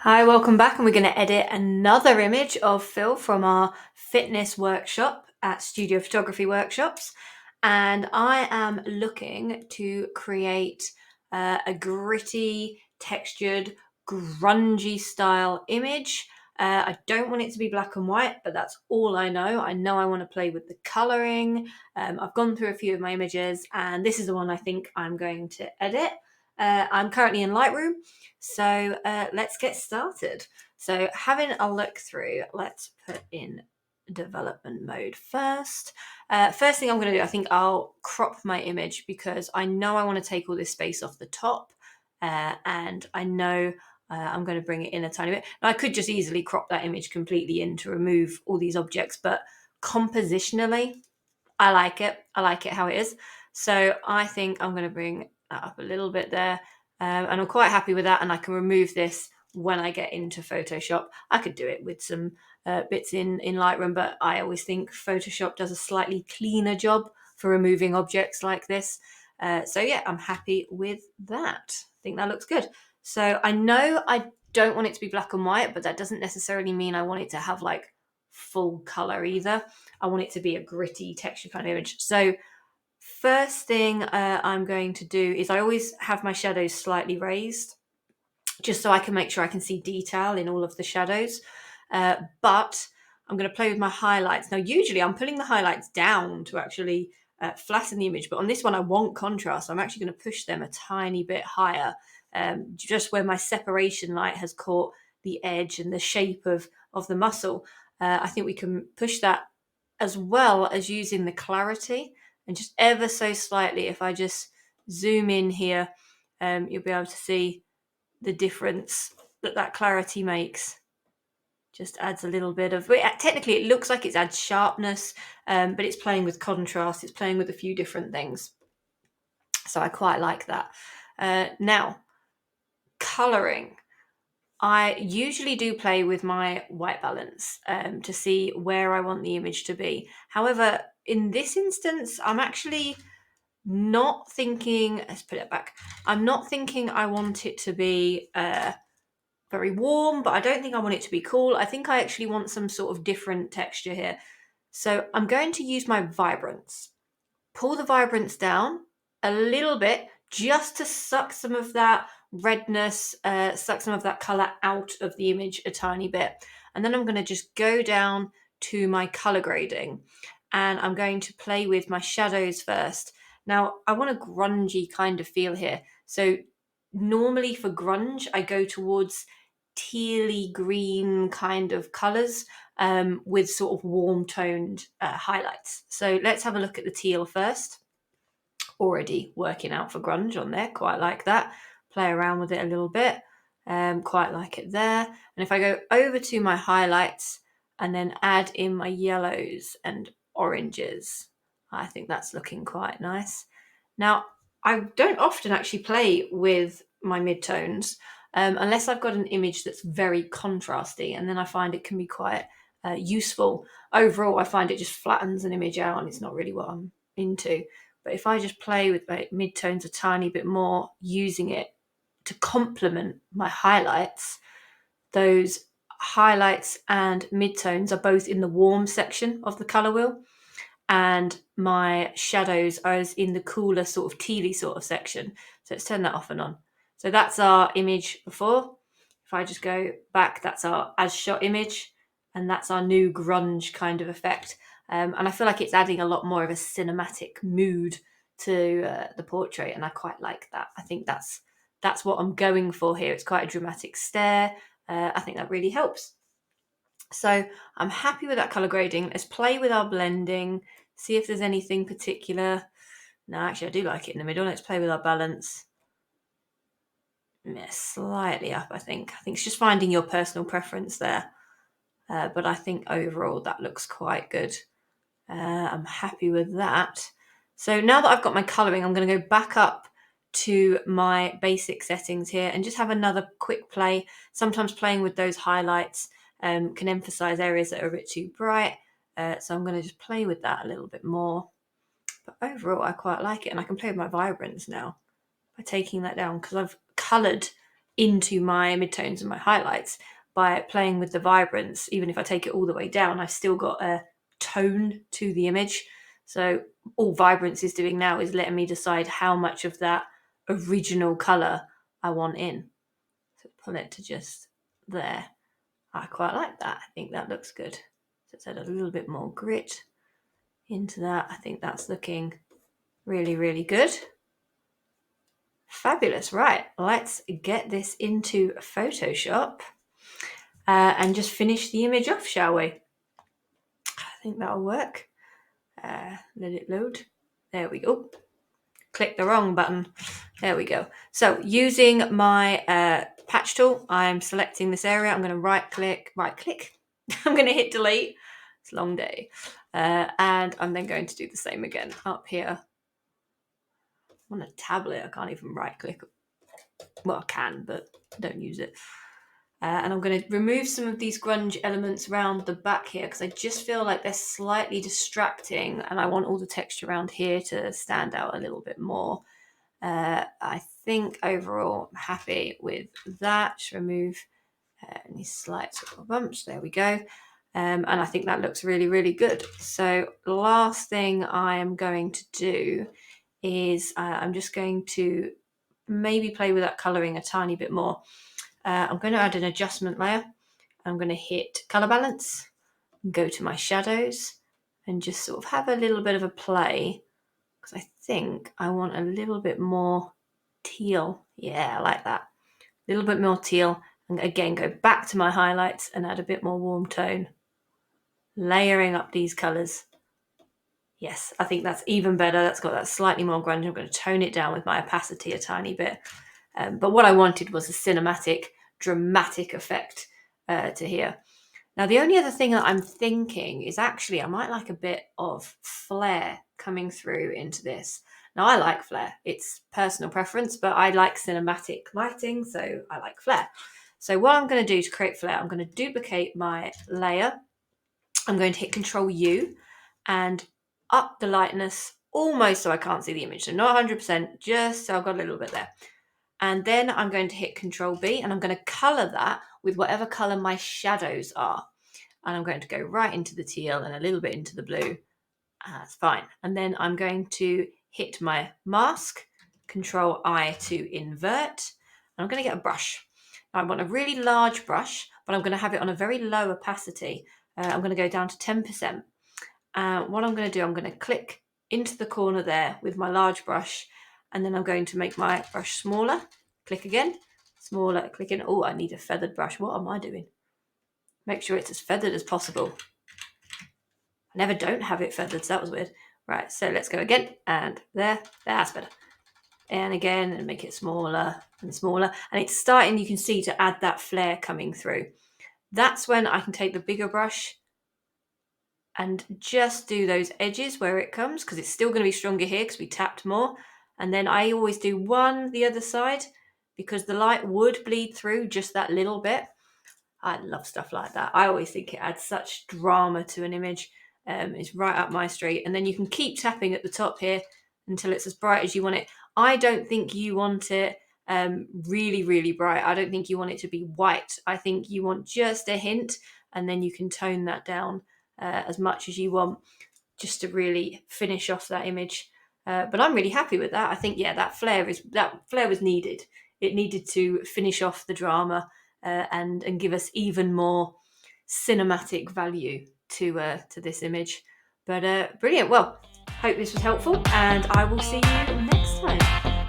Hi, welcome back, and we're going to edit another image of Phil from our fitness workshop at Studio Photography Workshops. And I am looking to create a gritty, textured, grungy style image. I don't want it to be black and white, but that's all I know. I know I want to play with the coloring. I've gone through a few of my images, and this is the one I think I'm going to edit. I'm currently in Lightroom, so let's get started. So having a look through, let's put in development mode first. First thing I'm going to do, I think I'll crop my image because I know I want to take all this space off the top, and I know I'm going to bring it in a tiny bit. Now, I could just easily crop that image completely in to remove all these objects, but compositionally, I like it. I like it how it is. So I think I'm going to bring that up a little bit there. And I'm quite happy with that. And I can remove this when I get into Photoshop. I could do it with some bits in Lightroom, but I always think Photoshop does a slightly cleaner job for removing objects like this. So yeah, I'm happy with that. I think that looks good. So I know I don't want it to be black and white, but that doesn't necessarily mean I want it to have like full color either. I want it to be a gritty texture kind of image. So first thing I'm going to do is I always have my shadows slightly raised just so I can make sure I can see detail in all of the shadows. But I'm going to play with my highlights. Now, usually I'm pulling the highlights down to actually flatten the image, but on this one I want contrast. So I'm actually going to push them a tiny bit higher, just where my separation light has caught the edge and the shape of the muscle. I think we can push that as well as using the clarity, and just ever so slightly, if I just zoom in here, you'll be able to see the difference that clarity makes. Just adds a little bit of, technically it looks like it adds sharpness, but it's playing with contrast, it's playing with a few different things. So I quite like that. Now, colouring. I usually do play with my white balance to see where I want the image to be. However, in this instance, I'm actually not thinking, let's put it back. I'm not thinking I want it to be very warm, but I don't think I want it to be cool. I think I actually want some sort of different texture here. So I'm going to use my vibrance. Pull the vibrance down a little bit just to suck some of that redness, suck some of that color out of the image a tiny bit. And then I'm going to just go down to my color grading, and I'm going to play with my shadows first. Now, I want a grungy kind of feel here. So normally for grunge, I go towards tealy green kind of colors with sort of warm toned highlights. So let's have a look at the teal first. Already working out for grunge on there, quite like that. Play around with it a little bit, quite like it there. And if I go over to my highlights and then add in my yellows and oranges, I think that's looking quite nice. Now, I don't often actually play with my midtones unless I've got an image that's very contrasty, and then I find it can be quite useful. Overall, I find it just flattens an image out, and it's not really what I'm into. But if I just play with my midtones a tiny bit more, using it to complement my highlights, those highlights and midtones are both in the warm section of the color wheel, and my shadows are in the cooler sort of tealy sort of section. So let's turn that off and on. So that's our image before. If I just go back, that's our as shot image, and that's our new grunge kind of effect. And I feel like it's adding a lot more of a cinematic mood to the portrait, and I quite like that. I think that's what I'm going for here. It's quite a dramatic stare. I think that really helps. So I'm happy with that color grading. Let's play with our blending, see if there's anything particular. No, actually, I do like it in the middle. Let's play with our balance. Yeah, slightly up, I think. I think it's just finding your personal preference there. But I think overall that looks quite good. I'm happy with that. So now that I've got my colouring, I'm going to go back up to my basic settings here and just have another quick play. Sometimes playing with those highlights can emphasize areas that are a bit too bright. So I'm going to just play with that a little bit more. But overall, I quite like it. And I can play with my vibrance now by taking that down, because I've coloured into my midtones and my highlights by playing with the vibrance. Even if I take it all the way down, I've still got a tone to the image. So all vibrance is doing now is letting me decide how much of that original color I want in. So pull it to just there. I quite like that. I think that looks good. So let's add a little bit more grit into that. I think that's looking really, really good. Fabulous. Right, let's get this into Photoshop and just finish the image off, shall we? I think that'll work. Let it load. There we go. Click the wrong button. There we go. So using my patch tool, I'm selecting this area. I'm going to right click. I'm going to hit delete. It's a long day. And I'm then going to do the same again up here. On a tablet, I can't even right click. Well, I can, but don't use it. And I'm going to remove some of these grunge elements around the back here because I just feel like they're slightly distracting and I want all the texture around here to stand out a little bit more. I think overall I'm happy with that. Just remove any slight sort of bumps. There we go. And I think that looks really, really good. So last thing I am going to do is I'm just going to maybe play with that colouring a tiny bit more. I'm going to add an adjustment layer. I'm going to hit colour balance, go to my shadows and just sort of have a little bit of a play because I think I want a little bit more teal. Yeah, I like that. A little bit more teal. And again, go back to my highlights and add a bit more warm tone. Layering up these colours. Yes, I think that's even better. That's got that slightly more grunge. I'm going to tone it down with my opacity a tiny bit. But what I wanted was a cinematic, dramatic effect to here. Now, the only other thing that I'm thinking is actually I might like a bit of flare coming through into this. Now, I like flare. It's personal preference, but I like cinematic lighting, so I like flare. So what I'm going to do to create flare, I'm going to duplicate my layer. I'm going to hit Control U and up the lightness almost so I can't see the image. So not 100%, just so I've got a little bit there. And then I'm going to hit Control B and I'm going to color that with whatever color my shadows are. And I'm going to go right into the teal and a little bit into the blue. That's fine. And then I'm going to hit my mask, Control I to invert. And I'm going to get a brush. Now, I want a really large brush, but I'm going to have it on a very low opacity. I'm going to go down to 10%. What I'm going to do, I'm going to click into the corner there with my large brush. And then I'm going to make my brush smaller. Click again, smaller, click in. Oh, I need a feathered brush. What am I doing? Make sure it's as feathered as possible. I never don't have it feathered, so that was weird. Right, so let's go again. And there, that's better. And again, and make it smaller and smaller. And it's starting, you can see, to add that flare coming through. That's when I can take the bigger brush and just do those edges where it comes, because it's still going to be stronger here because we tapped more. And then I always do one the other side because the light would bleed through just that little bit. I love stuff like that. I always think it adds such drama to an image. It's right up my street. And then you can keep tapping at the top here until it's as bright as you want it. I don't think you want it really, really bright. I don't think you want it to be white. I think you want just a hint, and then you can tone that down as much as you want just to really finish off that image. But I'm really happy with that. I think, yeah, that flare was needed. It needed to finish off the drama and give us even more cinematic value to this image. But brilliant. Well, hope this was helpful, and I will see you next time.